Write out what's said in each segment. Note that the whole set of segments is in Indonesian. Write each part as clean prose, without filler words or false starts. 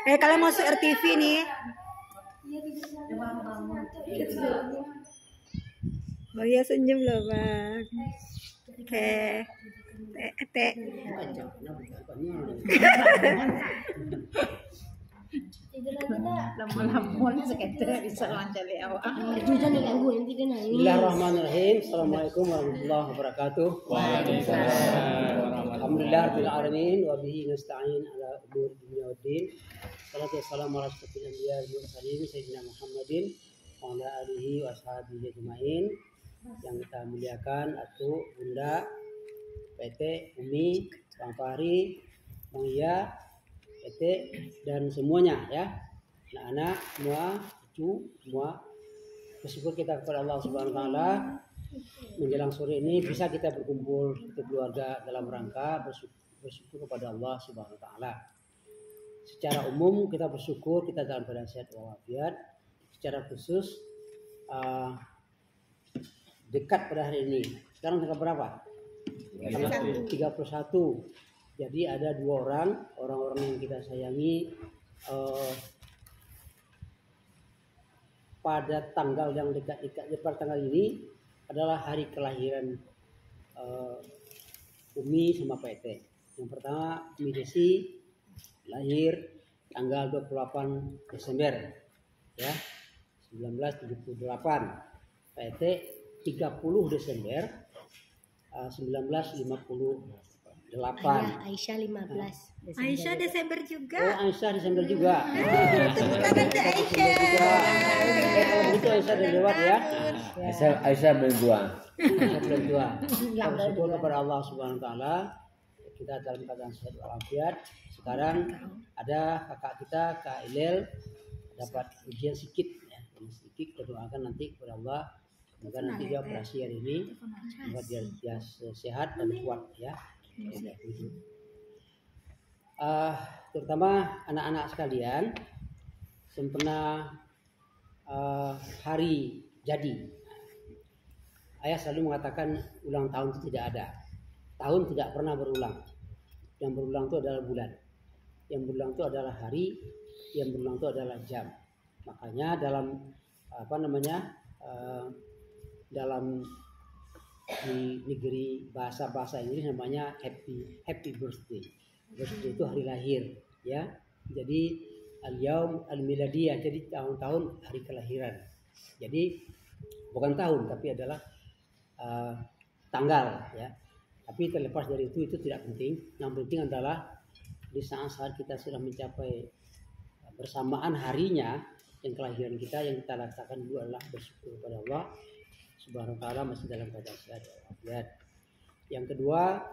Kalau masuk RTV nih. Oh iya, senyum loh Bang. Oke. Teh. Bismillahirrahmanirrahim. Assalamualaikum warahmatullahi wabarakatuh. Waalaikumsalam. Alhamdulillahirabbil alamin wa bihi nasta'in ala umuri dunya waddin. Salatu wassalamu ala asyrofil anbiya wal mursalin sayyidina Muhammadin wa ala alihi wa ashabihi ajmain. Yang kita muliakan Atu, Bunda, PT, Umi, Bang Fahri, Bang Iya, PT dan semuanya ya. Anak-anak semua, cucu semua. Bersyukur kita kepada Allah Subhanahu wa taala menjelang sore ini bisa kita berkumpul untuk keluarga dalam rangka bersyukur kepada Allah Subhanahu wa taala. Secara umum kita bersyukur kita dalam keadaan sehat walafiat. Secara khusus dekat pada hari ini. Sekarang tanggal berapa? Tanggal 31. Jadi ada dua orang yang kita sayangi pada tanggal yang dekat-dekat pada tanggal ini adalah hari kelahiran Umi sama PT. Yang pertama Umi Desi lahir tanggal 28 Desember ya 1978. PT 30 Desember 1958. Aisyah 15 Desember. Aisyah Desember juga. Oh, Aisyah Desember juga. Tepuk tangan untuk Aisyah. Kalau begitu Aisyah udah lewat ya. Aisyah berjuang. Aisyah belum tua. Kita bersyukur kepada Allah Subhanahu wa taala kita dalam keadaan sehat walafiat. Sekarang ada kakak kita Kak Ilel dapat ujian sedikit ya. Sedikit kita doakan nanti kepada Allah semoga nanti dia operasi hari ini semoga dia sehat dan kuat ya. Terutama anak-anak sekalian sempena hari jadi. Ayah selalu mengatakan ulang tahun itu tidak ada. Tahun tidak pernah berulang. Yang berulang itu adalah bulan. Yang berulang itu adalah hari. Yang berulang itu adalah jam. Makanya dalam dalam di negeri bahasa Inggris namanya happy birthday. Birthday itu hari lahir ya. Jadi al-yaum al-miladiyah, jadi tahun-tahun hari kelahiran. Jadi bukan tahun tapi adalah tanggal ya. Tapi terlepas dari itu tidak penting. Yang penting adalah di saat kita sudah mencapai bersamaan harinya yang kelahiran kita, yang kita laksanakan dulu adalah bersyukur kepada Allah Subhanahu wa taala masih dalam keadaan sehat walafiat. Yang kedua,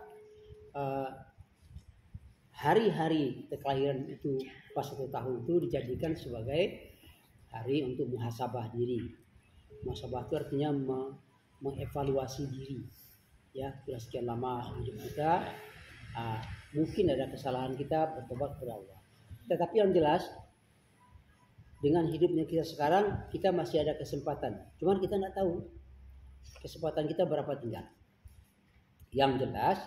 hari-hari kelahiran itu pas 1 tahun itu dijadikan sebagai hari untuk muhasabah diri. Muhasabah itu artinya mengevaluasi diri. Ya, sudah sekian lama hidup kita, mungkin ada kesalahan kita, bertobat kepada Allah. Tetapi yang jelas dengan hidupnya kita sekarang kita masih ada kesempatan. Cuman kita nggak tahu kesempatan kita berapa tinggal. Yang jelas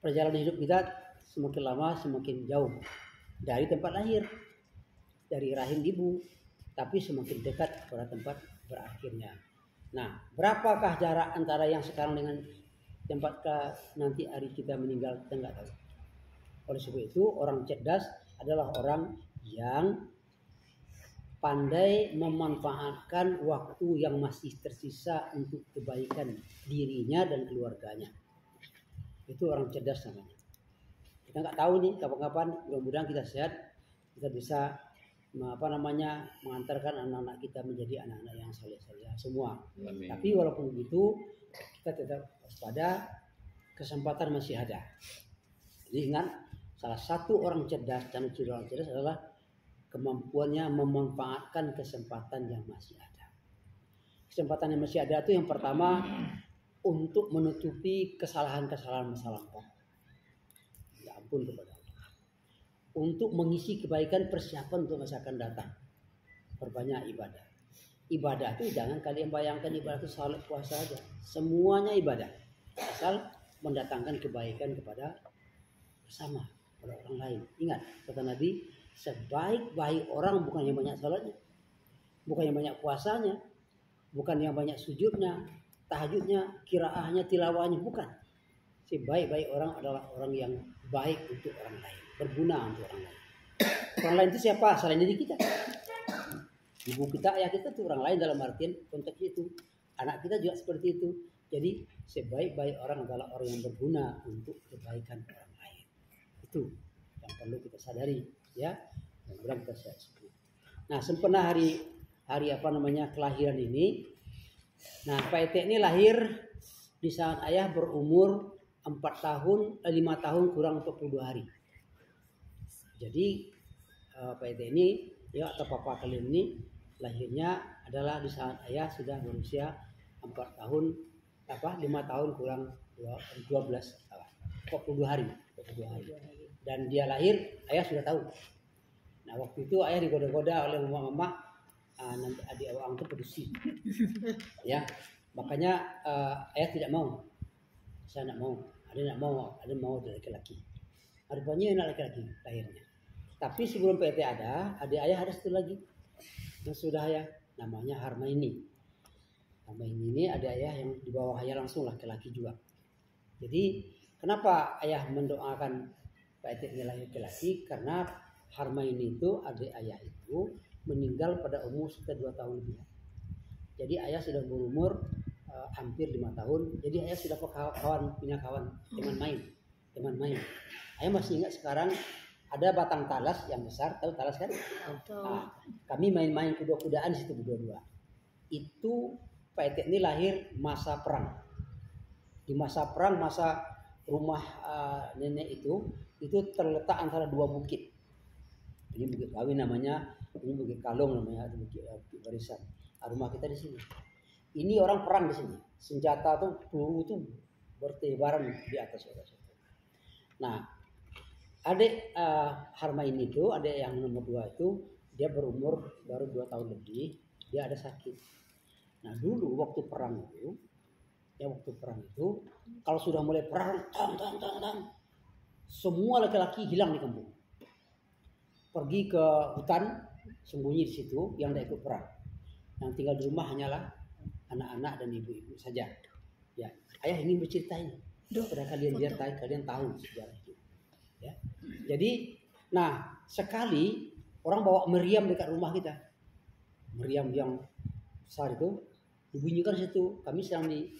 perjalanan hidup kita semakin lama semakin jauh dari tempat lahir, dari rahim ibu, tapi semakin dekat pada tempat berakhirnya. Nah, berapakah jarak antara yang sekarang dengan tempat nanti hari kita meninggal, kita nggak tahu. Oleh sebab itu orang cerdas adalah orang yang pandai memanfaatkan waktu yang masih tersisa untuk kebaikan dirinya dan keluarganya. Itu orang cerdas namanya. Kita nggak tahu nih kapan-kapan, mudah-mudahan kita sehat, kita bisa mengantarkan anak-anak kita menjadi anak-anak yang saleh-saleh semua. Amin. Tapi walaupun begitu kita tetap waspada, kesempatan masih ada. Jadi ingat, salah satu orang cerdas dan ciri orang cerdas adalah kemampuannya memanfaatkan kesempatan yang masih ada. Kesempatan yang masih ada itu yang pertama untuk menutupi kesalahan-kesalahan masa lampau. Ya ampun kepada Allah. Untuk mengisi kebaikan persiapan untuk masa akan datang. Perbanyak ibadah. Ibadah itu jangan kalian bayangkan ibadah itu salat puasa saja. Semuanya ibadah. Asal mendatangkan kebaikan kepada bersama pada orang lain. Ingat kata Nabi, sebaik-baik orang bukan yang banyak salatnya, bukan yang banyak puasanya, bukan yang banyak sujudnya, tahajudnya, kiraahnya, tilawahnya, bukan. Sebaik-baik orang adalah orang yang baik untuk orang lain, berguna untuk orang lain. Orang lain itu siapa? Selain diri kita. Ibu kita, ayah kita itu orang lain dalam artian konteks itu. Anak kita juga seperti itu. Jadi sebaik-baik orang adalah orang yang berguna untuk kebaikan orang lain. Itu yang perlu kita sadari, ya. Mudah-mudahan kita sadari. Nah, sempena hari kelahiran ini. Nah, Pak Ete ini lahir di saat ayah berumur 5 tahun kurang 42 hari. Jadi Pak Ete ini ya atau papa kalian ini lahirnya adalah di saat ayah sudah berusia 5 tahun kurang 42 hari. Dan dia lahir ayah sudah tahu. Nah, waktu itu ayah digoda-goda oleh mama, nanti adik awang itu pedusi. Ya. Makanya ayah tidak mau. Saya tidak mau. Ada mau laki-laki. Rupanya anak laki-laki lahirnya. Tapi sebelum PT ada, adik ayah ada satu lagi yang sudah ayah, namanya Harmaini. Harmaini ini adik ayah yang di bawah ayah langsung laki-laki juga. Jadi kenapa ayah mendoakan PT ini lahir laki-laki? Karena Harmaini itu adik ayah itu meninggal pada umur sekitar 2 tahun lebih. Jadi ayah sudah berumur hampir 5 tahun. Jadi ayah sudah punya kawan, teman main. Ayah masih ingat sekarang ada batang talas yang besar, tahu talas kan? Nah, kami main-main kuda-kudaan di situ berdua. Itu Pak Ete ini lahir masa perang. Di masa perang, masa rumah nenek itu terletak antara 2 bukit. Ini bukit Kawi namanya, ini bukit Kalong namanya, bukit Barisan. Rumah kita di sini. Ini orang perang di sini. Senjata tuh peluru tuh bertebaran di atas. Nah, adik Harmaini itu, adik yang nomor 2 itu, dia berumur baru 2 tahun lebih, dia ada sakit. Nah, dulu waktu perang itu, kalau sudah mulai perang, tang, semua laki-laki hilang di kampung. Pergi ke hutan, sembunyi di situ, yang tidak ikut perang. Yang tinggal di rumah hanyalah anak-anak dan ibu-ibu saja. Ya, ayah ingin bercerita ini kepada kalian biar kalian tahu sejarah itu. Ya. Jadi, nah sekali orang bawa meriam dekat rumah kita, meriam yang besar itu dibunyikan situ. Kami sedang di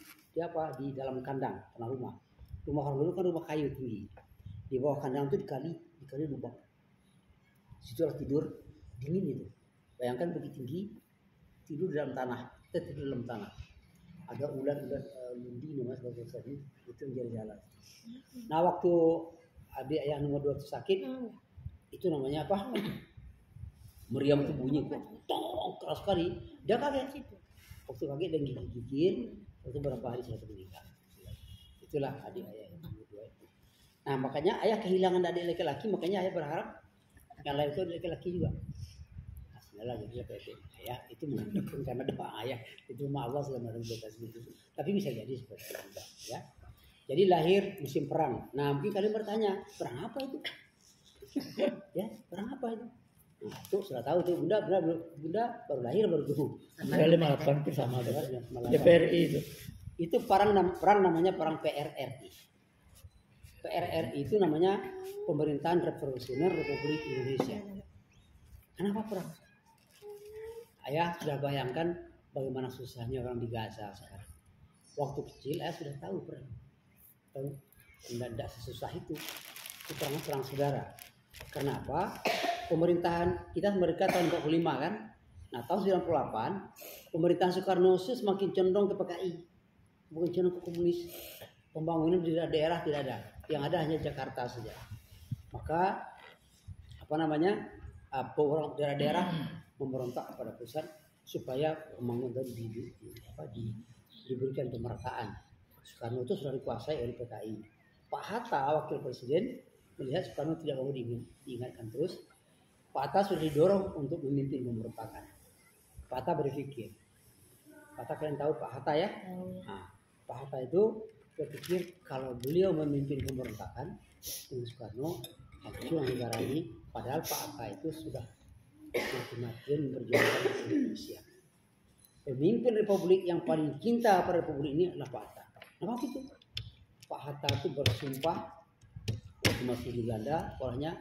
dalam kandang tanah rumah. Rumah orang dulu kan rumah kayu tinggi. Di bawah kandang itu dikali lubang. Situlah tidur dingin itu. Bayangkan begitu tinggi, tidur di dalam tanah. Kita tidur dalam tanah. Ada ular lundi namanya sebagai itu menjadi jalan. Nah, waktu adik ayah nomor 2 itu sakit, itu namanya apa? Meriam itu bunyi, tong keras sekali. Dia kaget. Waktu kaget dan gigit, waktu berapa hari saya meninggal. Itulah adik ayah yang nomor 2 itu. Nah, makanya ayah kehilangan adik laki-laki, makanya ayah berharap yang lain itu laki-laki juga. Nah, jadi ayah itu mengandung karena doa ayah itu rumah Allah sudah menentukan begitu. Tapi bisa jadi seperti itu, ya. Jadi lahir musim perang. Nah, mungkin kalian bertanya, perang apa itu? Ya, perang apa itu? Nah, itu sudah tahu tuh bunda baru lahir baru tumbuh. 58 bersama DPRI itu. Itu perang namanya perang PRRI. PRRI itu namanya Pemerintahan Revolusioner Republik Indonesia. Kenapa perang? Ayah sudah bayangkan bagaimana susahnya orang di Gaza sekarang. Waktu kecil ayah sudah tahu perang. Tahu tidak sesusah itu. Itu perang saudara. Kenapa? Pemerintahan kita merdeka tahun 45 kan. Nah, tahun 98 pemerintahan Soekarno semakin condong ke PKI, bukan condong ke komunis. Pembangunan di daerah tidak ada. Yang ada hanya Jakarta saja. Maka orang daerah-daerah memberontak kepada pusat supaya pembangunan diberikan pemerataan. Soekarno itu sudah dikuasai oleh PKI. Pak Hatta wakil presiden melihat Soekarno tidak mau diingatkan terus. Pak Hatta sudah didorong untuk memimpin pemberontakan. Pak Hatta berpikir, Pak Hatta kalian tahu Pak Hatta ya? Nah, Pak Hatta itu berpikir kalau beliau memimpin pemberontakan dengan Soekarno, hancur negara ini. Padahal Pak Hatta itu sudah mati-matian memperjuangkan Indonesia. Pemimpin Republik yang paling cinta pada Republik ini adalah Pak Hatta. Kenapa itu? Pak Hatta itu bersumpah waktu masih di Belanda, orangnya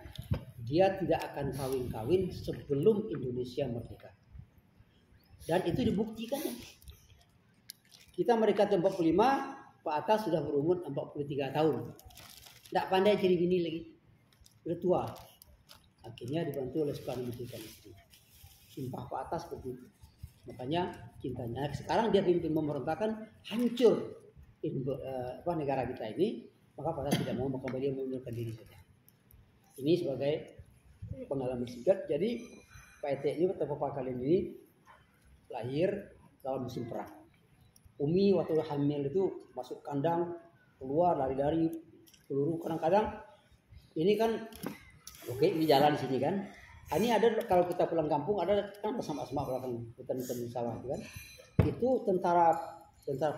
dia tidak akan kawin-kawin sebelum Indonesia merdeka. Dan itu dibuktikan. Kita merdeka tahun 45, Pak Hatta sudah berumur 43 tahun. Tidak pandai cari bini lagi. Sudah tua. Akhirnya dibantu oleh Soekarno memberikan istri. Sumpah Pak Hatta seperti itu. Makanya cintanya. Sekarang dia pimpin pemberontakan, hancur negara kita ini. Maka Pak Hatta tidak mau, maka dia mengundurkan diri saja. Ini sebagai pengalaman singkat. Jadi Pak Ete ini beberapa kali ini lahir dalam musim perang. Umi waktu hamil itu masuk kandang, keluar lari-lari, peluru. Kadang-kadang ini kan, oke, ini jalan di sini kan. Ini ada kalau kita pulang kampung ada kan bersama-sama belakang hutan-hutan sawah itu kan. Itu tentara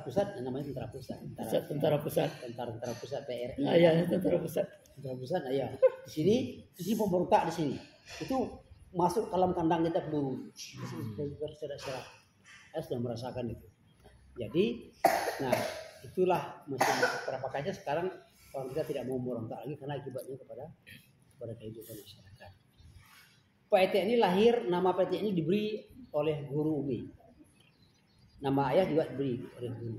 pusat, namanya tentara pusat. Tentara pusat. Tentara pusat TRI. Iya, tentara pusat. Tentara pusat, ya. Di sini pemberontak di sini. Itu masuk dalam kandang kita peluru. Berserak-serak. Saya sudah merasakan itu. Jadi, nah itulah beberapa kali sekarang orang kita tidak mau memberontak lagi karena akibatnya kepada kehidupan masyarakat. Pak Ete ini lahir, nama Pak Ete ini diberi oleh guru Umi. Nama ayah juga diberi oleh guru.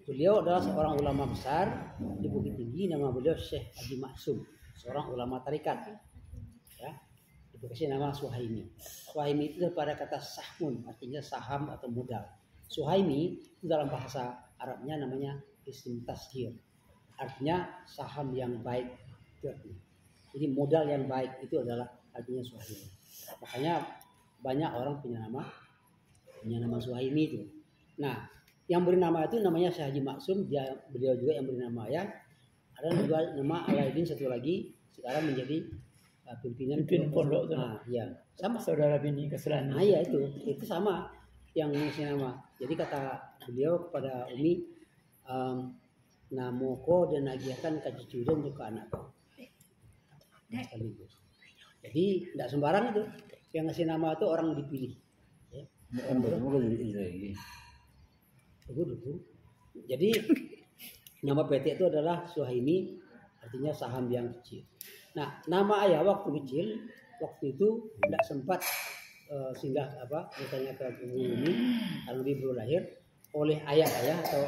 Beliau adalah seorang ulama besar di Bukit Tinggi, nama beliau Syekh Haji Maksum, seorang ulama tarikat. Ya, dikasih nama Suhaimi. Suhaimi itu daripada kata sahmun, artinya saham atau modal. Suhaimi itu dalam bahasa Arabnya namanya isim tasghir. Artinya saham yang baik. Jadi modal yang baik itu adalah artinya Suhaimi. Makanya banyak orang punya nama Suhaimi itu. Nah, yang beri nama itu namanya Syekh Haji Maksum, beliau juga yang beri nama ya. Ada juga nama Alaidin satu lagi, sekarang menjadi pimpinan pondok. Nah, ya. Sama saudara bini Keselani. Nah, iya itu sama yang mengisi nama. Jadi kata beliau kepada Umi, namoko dan agiakan kajijudan untuk anakku. Sekaligus. Jadi tidak sembarang itu yang ngasih nama itu orang dipilih. Ya. Jadi nama PT itu adalah Suhaimi, artinya saham yang kecil. Nah, nama ayah waktu kecil, waktu itu tidak sempat singgah misalnya ke bumi kalau baru lahir oleh ayah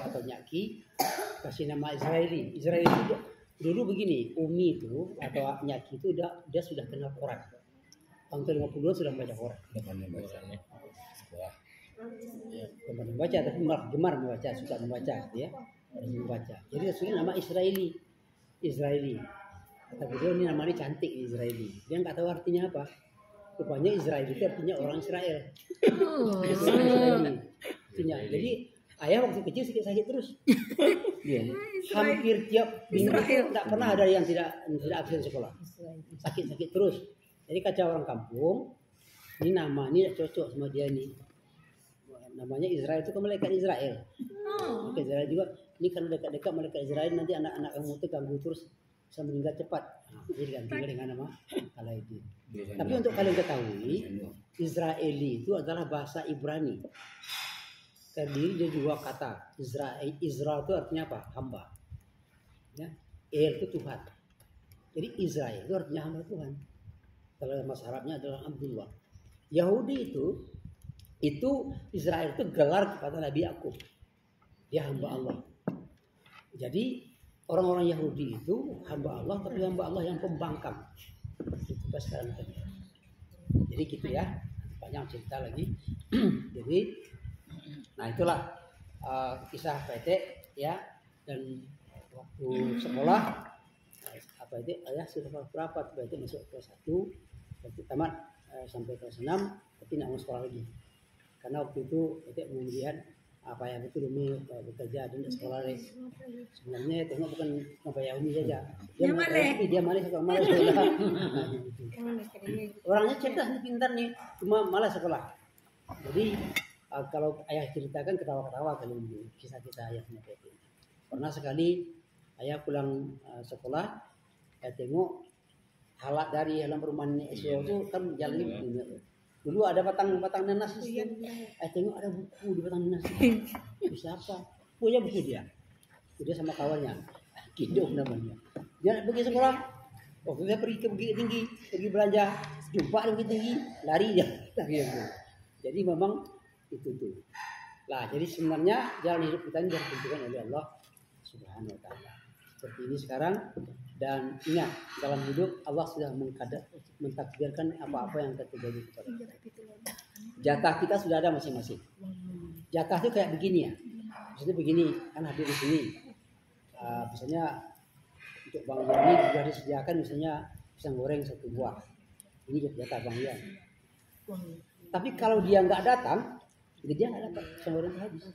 atau nyaki kasih nama Israeli. Israeli itu dulu begini, Umi itu atau nyaki itu dia sudah kenal Quran. Tahun 52 sudah baca Quran. Bukan membaca tapi gemar membaca, suka membaca ya. Membaca. Jadi aslinya nama Israeli. Kata beliau ini namanya cantik Israeli. Dia nggak tahu artinya apa. Rupanya Israeli itu artinya orang Israel. Artinya. Jadi ayah waktu kecil sakit terus. Hampir tiap minggu tidak pernah ada yang tidak absen sekolah. Sakit terus. Jadi kacau orang kampung. Ini nama ini tidak cocok sama dia ini. Namanya Israel itu kan malaikat Israel. Malaikat Israel juga. Ini karena dekat-dekat malaikat Israel nanti anak-anak kamu itu ganggu terus bisa meninggal cepat. Jadi ganti dengan nama Alaidin. Tapi untuk kalian ketahui, Israeli itu adalah bahasa Ibrani. Terdiri dari dua kata. Israel itu artinya apa? Hamba. Ya. El itu Tuhan. Jadi Israel itu artinya hamba Tuhan. Kalau bahasa Arabnya adalah Abdullah. Yahudi itu Israel itu gelar kepada Nabi Yakub. Dia hamba Allah. Jadi orang-orang Yahudi itu hamba Allah, tapi hamba Allah yang pembangkang. Itu sekarang tadi. Jadi gitu ya. Banyak cerita lagi. Jadi, nah itulah kisah PT ya. Dan waktu sekolah ayah sudah kelas berapa? PT masuk kelas 1, waktu tamat sampai kelas 6, tapi tidak mau sekolah lagi. Karena waktu itu PT kemudian yang itu demi bekerja dan sekolah lagi. Sebenarnya tengok bukan ya Umi saja. Dia malas sekolah. Orangnya cerdas nih, pintar nih, cuma malas sekolah. Jadi kalau ayah ceritakan ketawa-ketawa kali ini kisah ayah sama PT. Pernah sekali ayah pulang sekolah, saya tengok Halat dari dalam perumahan SO itu kan jalan begini. Dulu ada batang nanas itu. Tengok ada buku di batang nanas itu. Siapa? Punya buku dia. Dia sama kawannya. Kidong namanya. Dia pergi sekolah. Waktu dia pergi ke Bukit Tinggi, pergi belanja, jumpa di Bukit Tinggi, lari dia. Jadi memang itu tuh. Lah, jadi sebenarnya jalan hidup kita ini ditentukan oleh Allah Subhanahu wa taala. Seperti ini sekarang, dan ingat dalam hidup Allah sudah mentakdirkan apa-apa yang terjadi kepada kita. Jatah kita sudah ada masing-masing. Jatah itu kayak begini ya. Maksudnya begini, kan hadir di sini. Misalnya untuk Bang Yani sudah disediakan misalnya pisang goreng 1 buah. Ini jatah Bang Yan. Tapi kalau dia nggak datang, dia nggak dapat pisang goreng habis.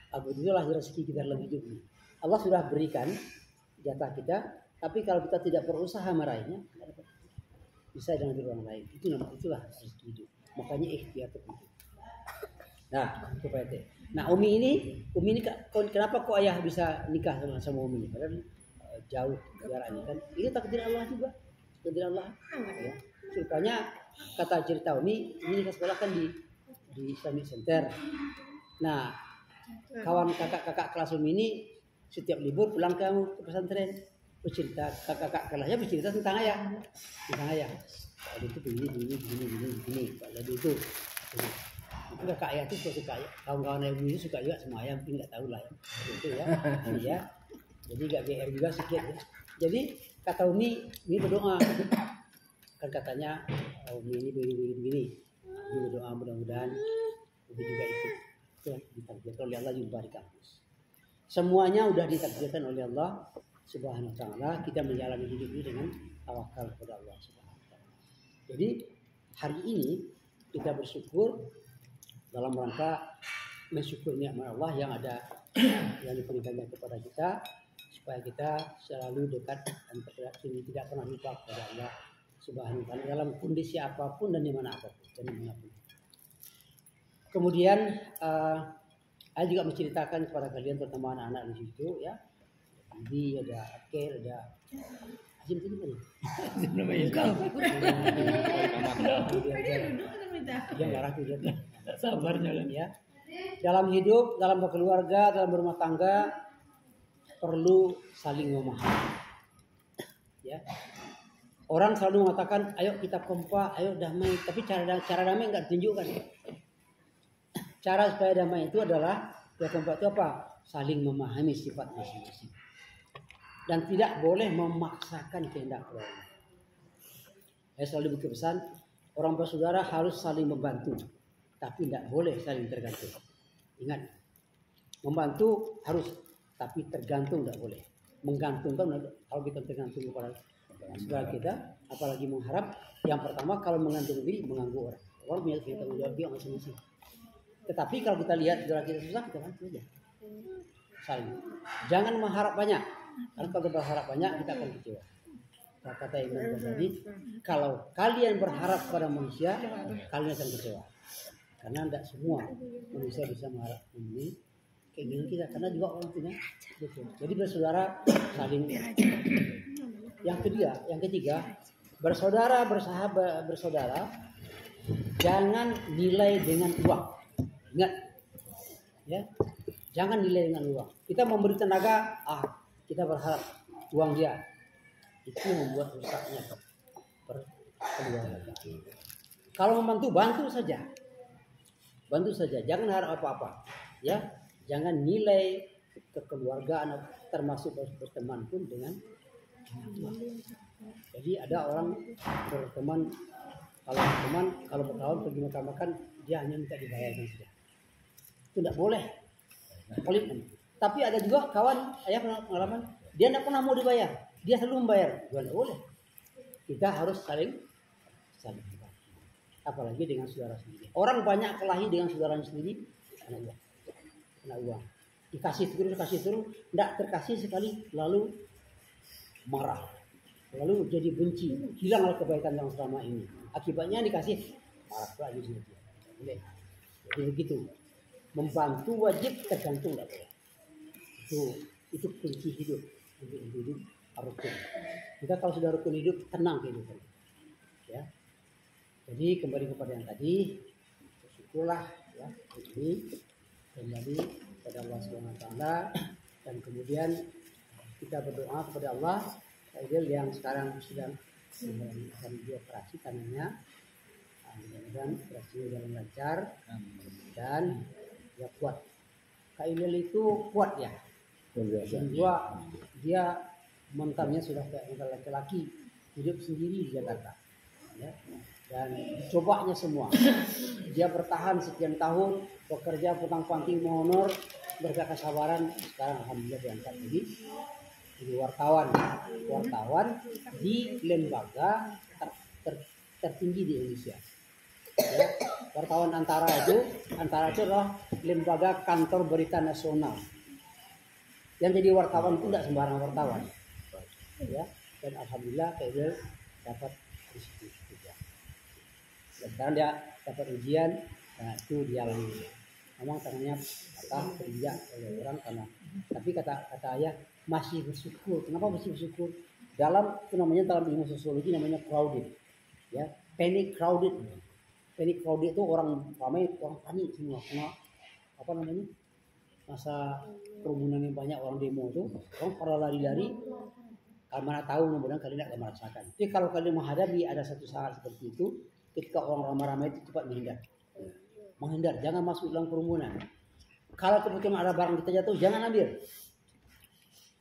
Begitulah rezeki kita dalam hidup ini. Allah sudah berikan jatah kita, tapi kalau kita tidak berusaha meraihnya, nggak dapat. Bisa dengan orang lain. Itulah rezeki hidup. Makanya ikhtiar terpenting. Nah, itu Pak Ete. Nah, Umi ini kenapa kok ayah bisa nikah sama Umi? Padahal jauh jaraknya kan. Ini takdir Allah juga. Takdir Allah. Ya. Rupanya kata cerita Umi, ini nikah sekolah kan di Islamic Center. Nah, kawan kakak kelas Umi ini setiap libur pulang ke pesantren bercerita, kakak kelasnya bercerita tentang ayah. Kalau itu begini. Kalau itu itu kakak ayah itu suka ya. Kawan-kawan ibu itu suka juga sama ayah, mungkin nggak tahu lah ya. Itu ya. Iya. Jadi nggak GR juga sedikit ya. Jadi kata Umi berdoa. Kan katanya Umi ini begini. Umi berdoa mudah-mudahan Umi juga ikut. Itu ditakdirkan oleh Allah jumpa di kampus. Semuanya udah ditakdirkan oleh Allah Subhanahu wa taala. Kita menjalani hidup ini dengan tawakal kepada Allah Subhanahu wa taala. Jadi hari ini kita bersyukur dalam rangka mensyukur nikmat Allah yang ada yang diberikannya kepada kita supaya kita selalu dekat dan tidak pernah lupa kepada Allah Subhanahu wa taala dalam kondisi apapun dan dimanapun. Kemudian saya juga menceritakan kepada kalian terutama anak-anak di situ ya. Andi, ada Akel, ada Azim itu kan? Namanya kau. Dia marah tuh dia. Sabarnya lah. Ya. Dalam hidup, dalam berkeluarga, dalam berumah tangga perlu saling memahami. Ya. Orang selalu mengatakan, ayo kita kompak, ayo damai. Tapi cara damai enggak ditunjukkan. Cara supaya damai itu adalah kita kompak itu apa? Saling memahami sifat masing-masing. Dan tidak boleh memaksakan kehendak orang. Saya selalu berpesan, orang bersaudara harus saling membantu, tapi tidak boleh saling tergantung. Ingat, membantu harus, tapi tergantung tidak boleh. Menggantungkan, kalau kita tergantung kepada saudara kita, apalagi mengharap. Yang pertama, kalau menggantung diri, mengganggu orang. Orang punya tanggung jawab dia masing-masing. Tetapi kalau kita lihat saudara kita susah, kita bantu aja. Saling. Jangan mengharap banyak. Karena kalau berharap banyak kita akan kecewa. Kata Imam Ghazali, kalau kalian berharap pada manusia, kalian akan kecewa. Karena tidak semua manusia bisa mengharap ini keinginan kita. Karena juga orang punya. Jadi bersaudara saling. Yang ketiga, bersaudara, jangan nilai dengan uang. Ingat, ya, jangan nilai dengan uang. Kita memberi tenaga, kita berharap uang dia, itu membuat rusaknya perkeluargaan. Kalau membantu, bantu saja, jangan harap apa-apa, ya, jangan nilai kekeluargaan, termasuk berteman pun dengan uang. Jadi ada orang berteman, kalau berkawan pergi makan, dia hanya minta dibayarkan saja. Itu tidak boleh. Pelit. Tapi ada juga kawan, saya pengalaman, dia tidak pernah mau dibayar, dia selalu membayar. Tidak boleh. Kita harus saling membantu. Apalagi dengan saudara sendiri. Orang banyak kelahi dengan saudaranya sendiri karena uang. Dikasih terus, tidak terkasih sekali, lalu marah, lalu jadi benci, hilanglah kebaikan yang selama ini. Akibatnya dikasih marah lagi dia. Boleh. Jadi begitu. Membantu wajib, tergantung tidak boleh. Itu kunci hidup. rukun. Kita kalau sudah rukun hidup, tenang kehidupan. Ya. Jadi kembali kepada yang tadi, bersyukurlah ya ini kembali kepada Allah SWT, dan kemudian kita berdoa kepada Allah Aidil yang sekarang sedang akan dioperasi tangannya, mudah-mudahan operasinya jalan lancar dan ya kuat. Kak Aidil itu kuat ya. Yang kedua, dia mentalnya sudah kayak mental laki-laki, hidup sendiri di Jakarta. Ya. Dan cobanya semua. Dia bertahan sekian tahun, bekerja putang-panting honor, berkat kesabaran, sekarang alhamdulillah diangkat jadi wartawan di lembaga tertinggi di Indonesia. Ya. Wartawan Antara itu adalah lembaga kantor berita nasional. Yang jadi wartawan itu tidak sembarang wartawan. Ya, dan alhamdulillah dia dapat di situ juga. Dan sekarang dia dapat ujian, nah itu dia lagi. Memang tangannya patah, terinjak oleh orang karena, tapi kata ayah masih bersyukur. Kenapa masih bersyukur? Dalam itu namanya, dalam ilmu sosiologi namanya crowded, ya, panic crowded. Panic crowded itu orang ramai, orang panik semua, karena apa namanya, masa kerumunan yang banyak, orang demo itu, orang pada lari-lari. Kalau mana tahu, mudah-mudahan kalian tidak akan merasakan. Tapi kalau kalian menghadapi ada satu saat seperti itu, ketika orang ramai-ramai itu cepat menghindar, jangan masuk dalam kerumunan. Kalau kebetulan ada barang kita jatuh, jangan ambil,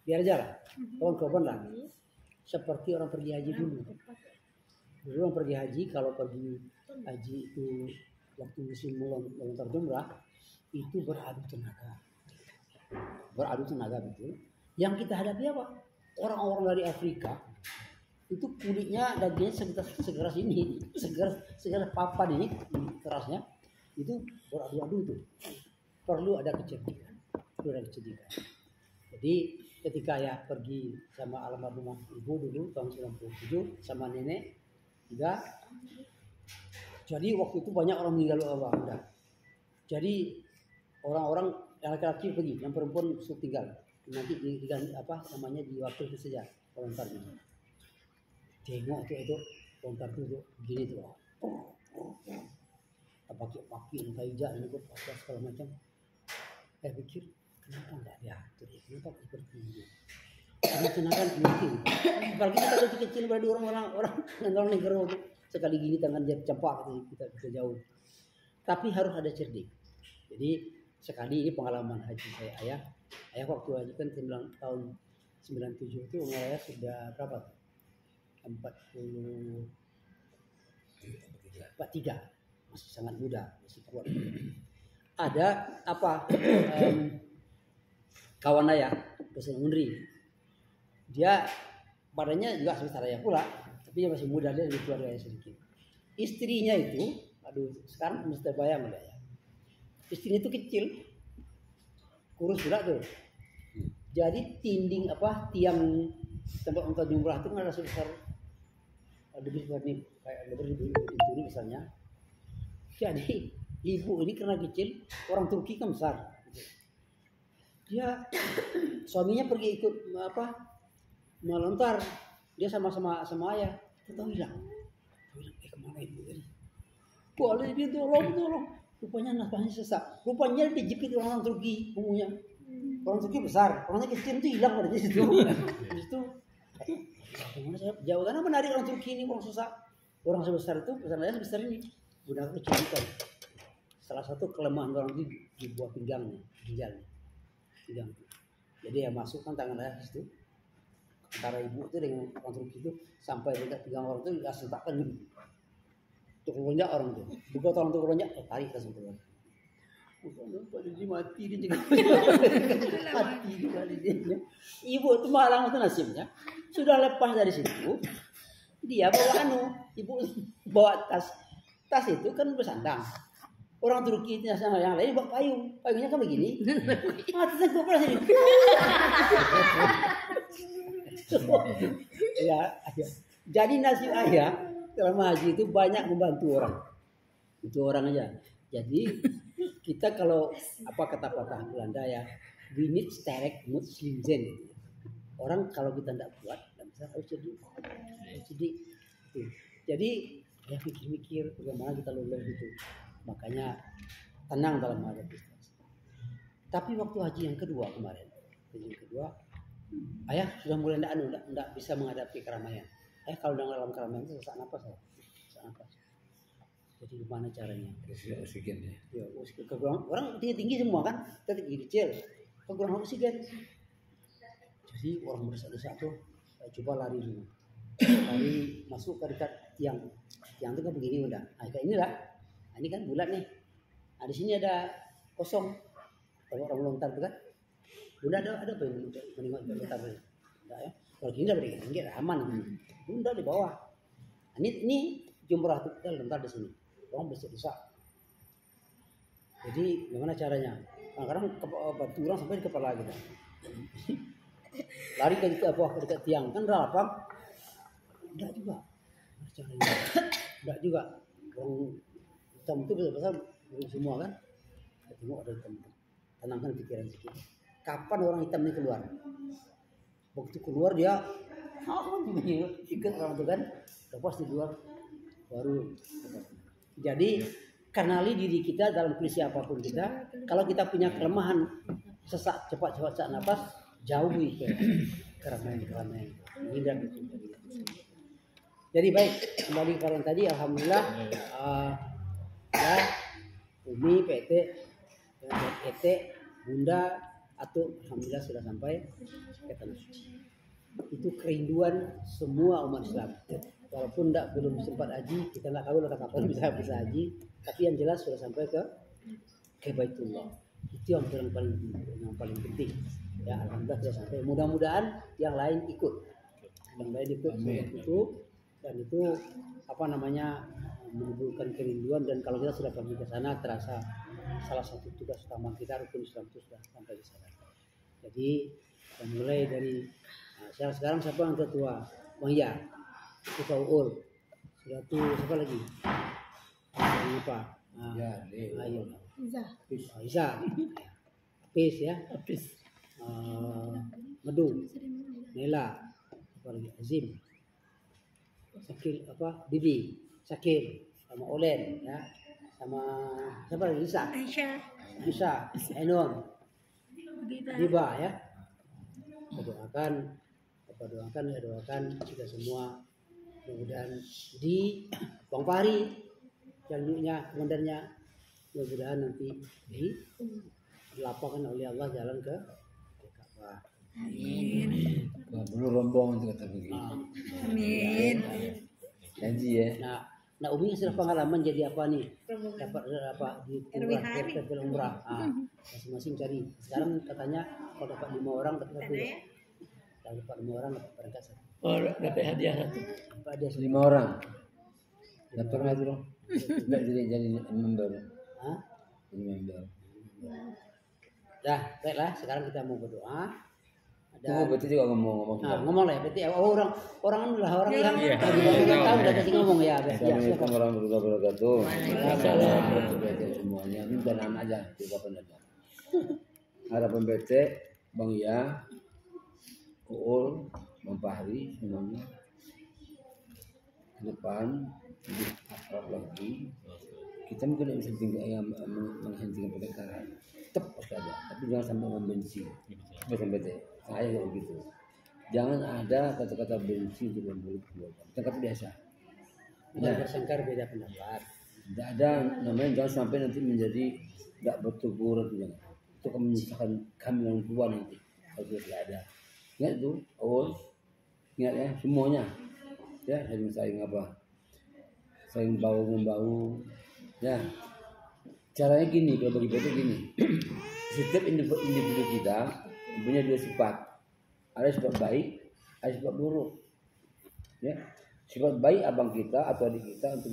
biar aja lah, kawan-kawan lah. Seperti orang pergi haji dulu. Dulu orang pergi haji, kalau pergi haji itu waktu musim melontar jumrah, itu beradu tenaga betul. Yang kita hadapi apa? Orang-orang dari Afrika itu kulitnya, dagingnya segeras ini, segeras papan ini kerasnya, itu beradu-adu tuh. Perlu ada kecerdikan. Jadi ketika ya pergi sama almarhumah ibu dulu tahun 97 sama nenek juga. Jadi waktu itu banyak orang meninggal udah. Jadi orang-orang yang laki-laki pergi, yang perempuan suruh tinggal. Nanti diganti apa namanya, diwakilkan saja voluntarnya. Tengok itu voluntar itu begini tuh. Pakai kaijak ini kok pakai segala macam. Pikir kenapa enggak diatur ya? Kenapa seperti ini? Karena kenakan mungkin. Apalagi kita kecil-kecil berada orang negara itu sekali gini tangan dia campak kita jauh. Tapi harus ada cerdik. Jadi sekali ini pengalaman haji saya, ayah waktu haji kan tahun 97 itu umur ayah sudah berapa? 43, masih sangat muda, masih kuat. Ada apa? Kawan ayah, dosen Unri, dia badannya juga sebesar ayah pula, tapi dia masih muda, dia lebih tua dari ayah sedikit. Istrinya itu, aduh sekarang mesti bayang udah ya. Istrinya itu kecil, kurus pula tuh. Jadi tiang tempat untuk jumrah itu kan ada sebesar lebih nih, kayak lebih itu misalnya. Jadi ibu ini karena kecil, orang Turki kan besar. Dia suaminya pergi ikut melontar, dia sama ayah, tahu hilang. Kemana ibu ini? Boleh dia tolong. Rupanya nafasnya sesak. Rupanya dijepit orang Turki umumnya. Orang Turki besar, orangnya kecil itu hilang pada di situ. Di situ. Gimana saya jauh karena menarik orang Turki ini, orang susah. Orang sebesar itu, sebesar ini. Gunakan kecerdikan. Salah satu kelemahan orang itu di buah pinggangnya, ginjalnya. Pinggang itu. Jadi ya masukkan tangan ayah di situ. Antara ibu itu dengan orang Turki itu sampai dekat pinggang orang itu sentakkan gitu. Untuk lonjak orang itu. Buka orang untuk lonjak, tarik langsung keluar. Pada dia mati dia juga. Mati dia. Ibu itu malang itu nasibnya. Sudah lepas dari situ, dia bawa ibu bawa tas. Tas itu kan bersandang. Orang Turki itu sama yang lain bawa payung. Payungnya kan begini. Tasnya gue sini. Ya, jadi nasib ayah selama haji itu banyak membantu orang. Itu orang aja. Jadi kita kalau apa kata patah Belanda ya, we need sterk moet slim zijn. orang kalau kita tidak kuat, tidak bisa harus jadi. Jadi ya mikir-mikir bagaimana kita lulus itu. Makanya tenang dalam menghadapi stres. Tapi waktu haji yang kedua kemarin, ayah sudah mulai tidak bisa menghadapi keramaian. Kalau dalam keramaian itu sesak napas. Jadi gimana caranya? Oksigen ya. Ya, kekurangan orang tinggi semua kan, kita tinggi kecil, kekurangan oksigen. Jadi orang berdesak-desak tuh coba lari dulu, lari masuk ke dekat tiang itu kan begini udah, kayak inilah, ini kan bulat nih, di sini ada kosong, kalau orang melontar tuh kan, udah ada apa yang menengok melontar tuh, ya, kalau gini udah begini, aman, udah di bawah, ini jumrah tuh kan lontar di sini. Orang berdesak. Jadi gimana caranya? Kadang batu orang sampai di kepala kita. Lari ke dekat tiang kan lapang. Enggak juga. Caranya. Enggak juga. Orang hitam itu besar semua kan. Tengok ada hitam. Tenangkan pikiran sedikit. Kapan orang hitam ini keluar? Waktu keluar dia ikut orang itu kan. Lepas di luar baru. Jadi kenali diri kita dalam kondisi apapun kita. Kalau kita punya kelemahan sesak cepat nafas, jauhi keramaian. Hindar itu. Jadi baik, kembali ke yang tadi, alhamdulillah ya Umi, PT, ET, Bunda, atau alhamdulillah sudah sampai ke tanah suci. Itu kerinduan semua umat Islam. Walaupun belum sempat haji, kita nggak tahu kapan bisa haji, tapi yang jelas sudah sampai ke Baitullah. Itu yang paling penting. Ya, alhamdulillah sudah sampai. Mudah-mudahan yang lain ikut. Itu dan itu menimbulkan kerinduan, dan kalau kita sudah pergi ke sana terasa salah satu tugas utama kita rukun Islam itu sudah sampai di sana. Jadi mulai dari sekarang siapa yang tertua? Bang Ya. Kita Uul, sudah tuh siapa lagi? Lupa. Ayo. Isa. Apis ya. Medu. Nela. Apa lagi? Azim. Sakil Bibi. Sakil sama Olen ya. Sama siapa lagi? Aisyah. Ainun. Biba ya. Doakan kita semua. Mudah-mudahan di Bang Fahri jalurnya komandannya, mudah-mudahan nanti dilapangkan oleh Allah jalan ke Ka'bah. Amin. Belum rombong itu kata begitu. Amin. Janji ya. Nah Umi sudah pengalaman jadi apa nih? Dapat di umrah. Masing-masing cari. Sekarang katanya kalau dapat 5 orang dapat 5 orang dapat berangkat 1. Oh, dapat hadiah 1. Ada 5 orang. Dapat nggak tuh? Tidak jadi member. Jadi member. Dah, baiklah. Sekarang kita mau berdoa. Tunggu, berarti juga ngomong. Ngomong lah. Berarti orang yang tahu udah kasih ngomong ya. Assalamualaikum warahmatullahi wabarakatuh. Waalaikumsalam semuanya. Ini jalan aja, kapan aja. Harapan PT, Bang Ya, Uul, Bang Fahri semuanya ke depan lebih akrab lagi. Kita mungkin tidak bisa menghentikan pertengkaran, tetap saja, tapi jangan sampai membenci. Sampai saya kayak begitu. Jangan ada kata-kata benci di dalam mulut kita. Kata biasa. Bertengkar beda pendapat. Tidak ada namanya, jangan sampai nanti menjadi tidak bertegur itu jangan. Itu akan menyusahkan kami orang tua nanti. Kalau tidak ada. Ingat itu, ingat ya semuanya. Ya, saling saling bau-membau. Ya. Caranya gini, kalau bagi PT gini. Setiap individu kita punya 2 sifat. Ada sifat baik, ada sifat buruk. Ya. Sifat baik abang kita atau adik kita untuk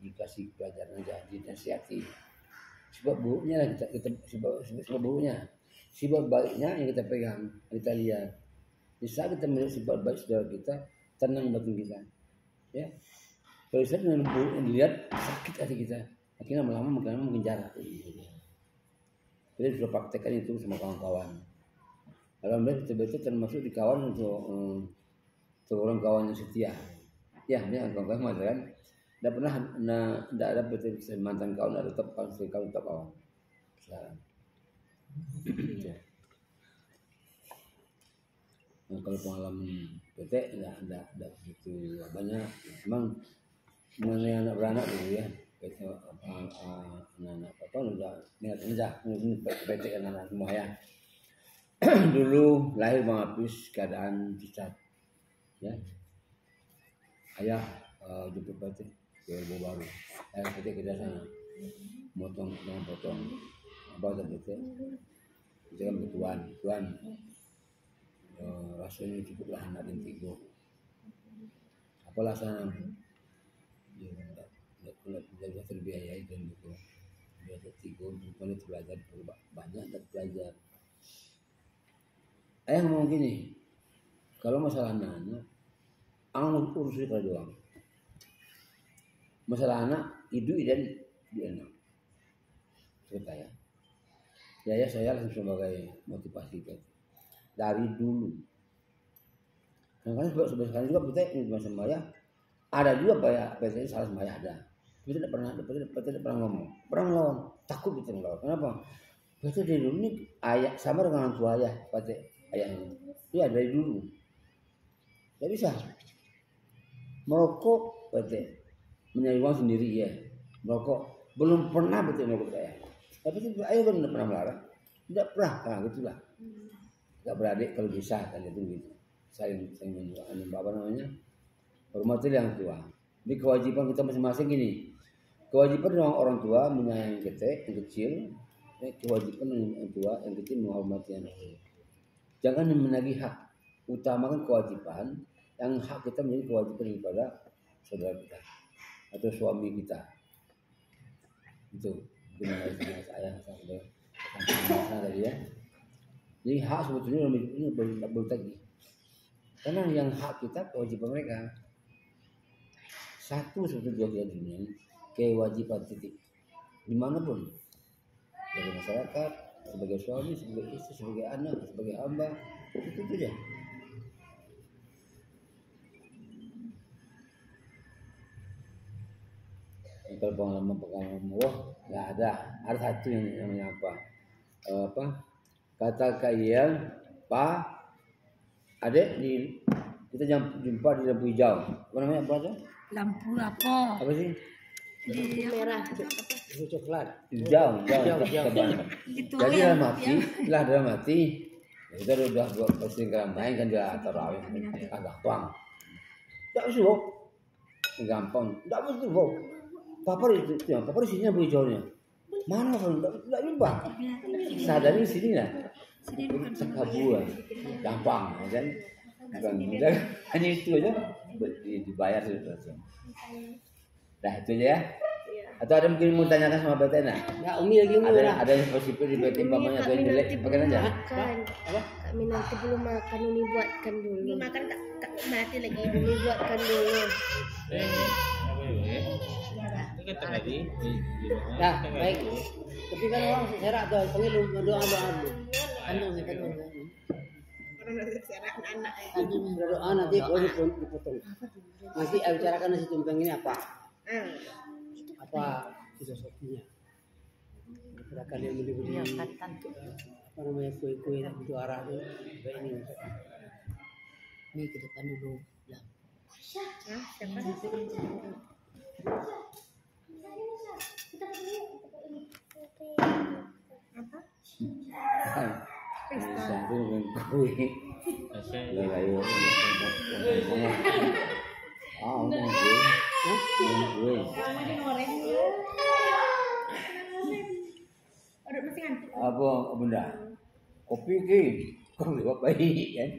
dikasih pelajaran aja, dinasihati. Sifat buruknya kita sifat buruknya. Sifat baiknya yang kita pegang, kita lihat. Di saat kita melihat sifat baik saudara kita, tenang batin kita. Ya. Kalau saya dengan buruk yang dilihat sakit hati kita. Akhirnya lama-lama mengejar. Jadi sudah praktekkan itu sama kawan-kawan. Alhamdulillah betul-betul termasuk di kawan untuk orang kawan yang setia. Ya, ini kawan-kawan kan. Tidak pernah, tidak ada betul mantan kawan, ada tetap kawan, kawan tetap kawan. Sekarang. Nah, kalau pengalaman PT tidak begitu banyak. Memang mengenai anak beranak dulu ya. Anak-anak apa udah niat aja PT anak semua ya. Dulu lahir Bang Apis keadaan cacat. Ya. Ayah jemput PT ke Baru. PT ke sana. Potong apa PT. Itu kan tuan. Rasanya cukuplah anak dan tiga. Apalah sana, dia tidak terbiayai dan itu dia tiga, bukan itu belajar banyak dan belajar. Ayah ngomong gini, kalau masalah anak, ang urus itu doang. Masalah anak, hidup dan di enak. Cerita ya. Ya saya langsung sebagai motivasi kan. Dari dulu. Kadang-kadang sekarang juga kita cuma sembahyang. Ada juga biasanya salah sembahyang ada. Kita tidak pernah ngomong, pernah ngelawan. Takut kita ngelawan. Kenapa? Kita dari dulu ini ayah sama dengan orang tua ayah, pada ayah ini. Iya dari dulu. Tidak bisa. Merokok, pada mencari uang sendiri ya. Merokok belum pernah betul merokok ayah. Tapi ayah kan tidak pernah melarang. Tidak pernah, nah gitulah. Gak beradik kalau bisa kan itu gitu. Saling apa namanya? Hormati yang tua. Ini kewajiban kita masing-masing gini. Kewajiban orang tua menyayangi kita yang kecil. Kewajiban yang tua yang kecil menghormati yang tua. Jangan menagih hak. Utamakan kewajiban yang hak kita menjadi kewajiban daripada saudara kita atau suami kita. Itu gimana saya sampai tadi ya. Jadi hak sebetulnya ini belum tadi. Karena yang hak kita kewajiban mereka. Satu sebetulnya dunia kewajiban titik. Dimanapun. Sebagai masyarakat, sebagai suami, sebagai istri, sebagai anak, sebagai hamba. Itu aja. Kalau pengalaman wah nggak ada. Ada satu yang namanya apa? Kata kalian, Pak, adek kita jumpa di lampu hijau. Apa namanya apa itu? Lampu apa? Apa sih? Di merah. Itu coklat. Hijau. Gitu Jadi ya. dalam mati, kita udah buat posting keramaian kan dia tarawih agak tuang. Tak usah, gampang. Tak usah. Papa di sini lampu hijaunya. Mana kan? Tak jumpa. Sadari sini lah. Sekabuan, gampang, kan? Bukan mudah, hanya itu aja dibayar sudah. Dah itu aja ya. Atau ada mungkin mau tanyakan sama PT nak? Ya Umi lagi Umi lah. Ada yang positif di PT mamanya yang jelek, pakai aja. Apa? Kami nanti belum makan, Umi buatkan dulu. Belum makan tak mati lagi. Umi buatkan dulu. Nah, baik. Tapi kan orang serak tuh, panggil doa dulu. Kandung. Doa nanti boleh dipotong. Nanti bicarakan nasi tumpeng ini apa? Apa filosofinya? Pada kalian beli apa namanya kue-kue itu arah tuh kayak ini. Ini ke depan dulu. Satu dengan kue. Lalu kue. Apa benda? Kopi ke? Kau lewat baik kan?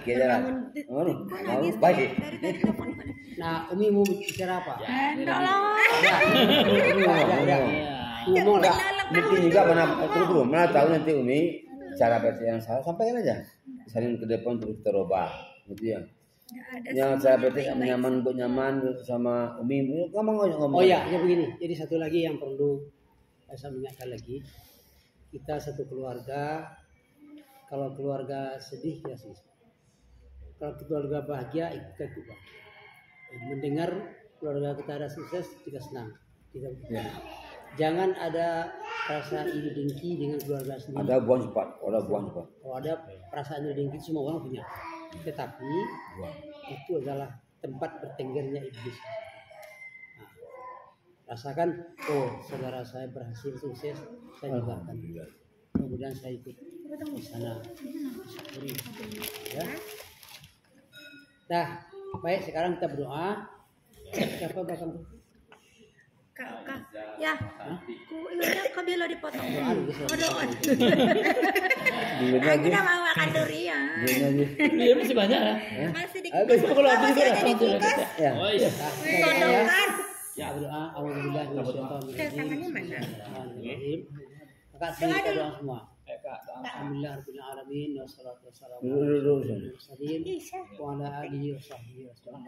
Kita baik. Nah, Umi mau bicara apa? Ngomong lah. Mungkin juga mana tahu nanti Umi cara baca yang salah sampaikan aja. Saling ke depan terus terubah, gitu ya. Yang cara baca yang nyaman untuk nyaman sama Umi, ngomong. Oh ya, begini. Jadi satu lagi yang perlu saya ingatkan lagi. kita satu keluarga. Kalau keluarga sedih kita sedih. Kalau keluarga bahagia kita ikut bahagia. Mendengar keluarga kita ada sukses kita senang. Jangan ada rasa iri dengki dengan keluarga sendiri. Ada buang cepat, ada buang cepat. Kalau ada perasaan iri dengki semua orang punya. Tetapi itu adalah tempat bertenggernya iblis. Nah, rasakan, oh saudara saya berhasil sukses, saya juga akan. Kemudian saya ikut di sana. Ya. Nah, baik sekarang kita berdoa. Siapa bakal Kak, ya. Ku iya kau bila dipotong. Doa. Aku udah mau makan durian. Dia masih banyak ya. Masih di Habis kalau habis masih ada di kulkas. Ya. Oh iya. Todongkan. Ya berdoa. Alhamdulillah. Tangannya mana? Terima kasih kita doa semua. Alhamdulillah rabbil alamin wassalatu wassalamu ala mursalin wa ala alihi wa sahbihi wasallam.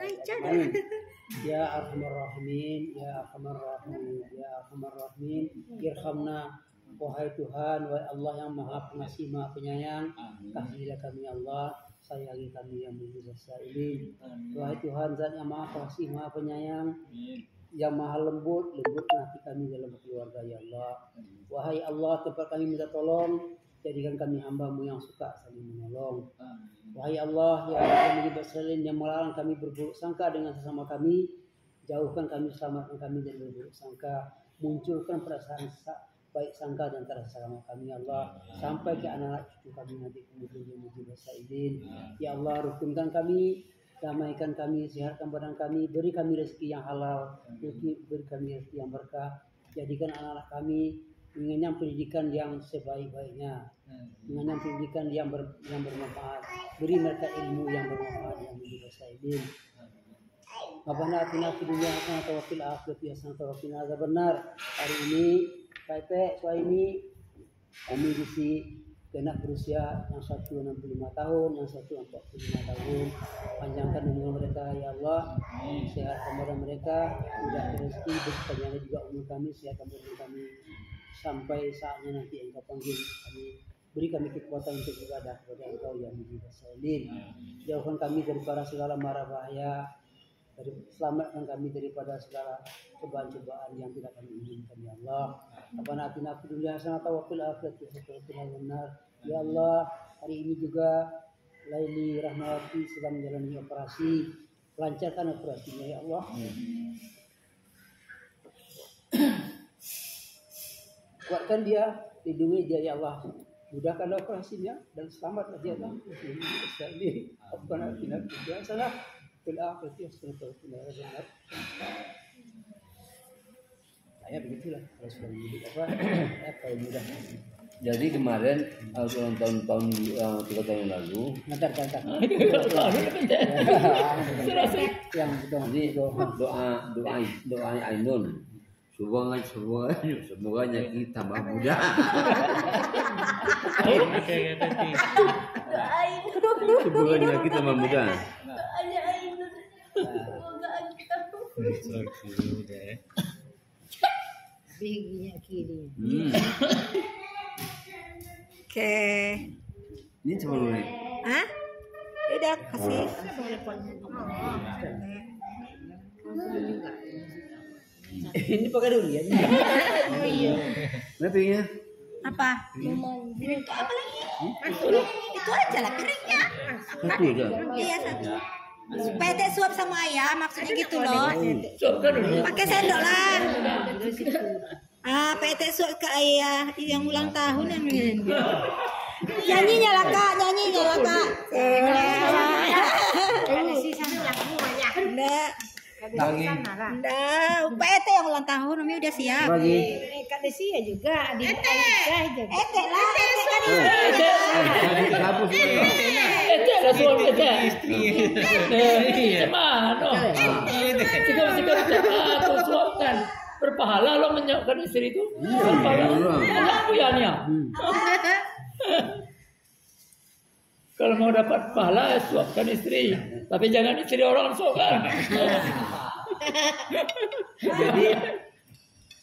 Ya arhamar rahimin, ya arhamar rahimin, ya arhamar rahimin, irhamna wahai Tuhan, wahai Allah yang Maha Pengasih, Maha Penyayang, kasihilah kami Allah, sayangi kami yang berdosa ini. Wahai Tuhan, Zat yang Maha Pengasih, Maha Penyayang, yang Maha lembut hati kami dalam keluarga ya Allah. Wahai Allah, tempat kami minta tolong, jadikan kami hamba-Mu yang suka saling menolong. Wahai Allah, ya Allah yang melarang kami berburuk sangka dengan sesama kami, jauhkan kami, selamatkan kami dari berburuk sangka, munculkan perasaan baik sangka di antara sesama kami ya Allah, sampai ke anak cucu kami nanti kemudian menuju bersaidin. Ya Allah, rukunkan kami, damaikan kami, sehatkan badan kami, beri kami rezeki yang halal, beri kami rezeki yang berkah, jadikan anak-anak kami mengenyam pendidikan yang sebaik-baiknya, mengenyam pendidikan yang bermanfaat, beri mereka ilmu yang bermanfaat yang menjadi saidin. Rabbana atina fid dunya hasanatan wa fil akhirati hasanatan wa qina adzabannar. Hari ini Pak Suaimi kami diisi anak berusia yang satu 65 tahun, yang satu 45 tahun. Panjangkan umur mereka ya Allah, sehatkan badan mereka, mudah rezeki, berkahnya juga umur kami, sehatkan badan kami sampai saatnya nanti Engkau panggil kami, beri kami kekuatan untuk beribadah kepada Engkau yang Maha Salih. Jauhkan kami daripada segala mara bahaya, selamatkan kami daripada segala cobaan-cobaan yang tidak kami inginkan ya Allah. Rabbana atina fid dunya hasanatan wa fil akhirati hasanatan wa qina adzabannar. Ya Allah, hari ini juga Laili Rahmawati sedang menjalani operasi, lancarkan operasinya ya Allah. Kuatkan dia, lindungi dia ya Allah, mudahkan operasinya dan selamatlah dia dalam ini. Rabbana atina fid dunya hasanatan fil akhirati hasanatan wa qina adzabannar. Saya begitulah kalau sudah menjadi apa mudah. Jadi kemarin ulang tahun 3 tahun yang lalu. Nanti. Yang Jadi doa Ainun. Semoga nyaki tambah muda. Semoga nyaki tambah muda. Oke. Ini cuma lu nih. Hah? Udah kasih. ini pakai dulu ya. Mana piringnya? Apa? Piring itu apa lagi? Itu aja lah piringnya. Satu aja. Iya satu. PT suap sama ayam maksudnya gitu loh. Suapkan dulu. Pakai sendok lah. PT suap ke ayah yang ulang tahun yang ini. Nyanyinya lah kak. Enggak, PT yang ulang tahun, Umi udah siap. Kak Desi ya juga, adik Aisyah juga. Ete lah, Ete kan Ete lah suami Ete. Cemano. Jika aku suapkan. Berpahala lo menyokkan istri itu. Berpahala. Enak puyahnya. Kalau mau dapat pahala, suapkan istri. Tapi jangan istri orang suapkan. Jadi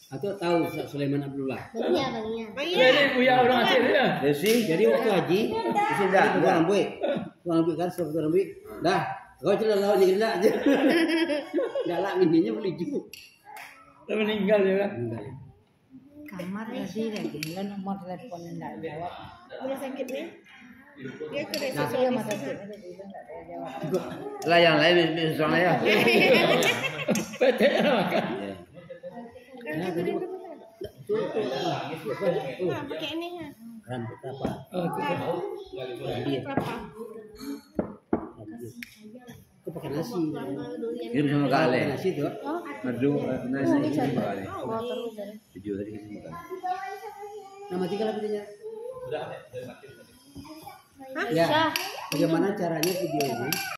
Atau tahu Ustaz Sulaiman Abdullah? Baginya. Jadi Buya orang Aceh ya. Desi, Jadi waktu haji, Desi dah. tukang rambut. Tukang rambut kan, tukang rambut. Dah, kau celah lawan jadi nak aja. Galak ininya beli juga. Udah meninggal ya kan. Kamar tadi lagi, kan nomor teleponnya enggak jawab. Rumah sakit nih. Dia ke Nah, resepsionis. dia masa itu dia enggak jawab. Lah yang lain bisa soalnya ya. PT makan. Ya. Nah, jadi Nah, pakai ini ya. rambut apa? Oke. Dia. Kelapa. Kau pakai nasi. Kirim sama kali. Pakai nasi tuh. Madu nasi sama kali. Video tadi kasih makan. Nama tiga lah videonya. Ya, bagaimana caranya video ini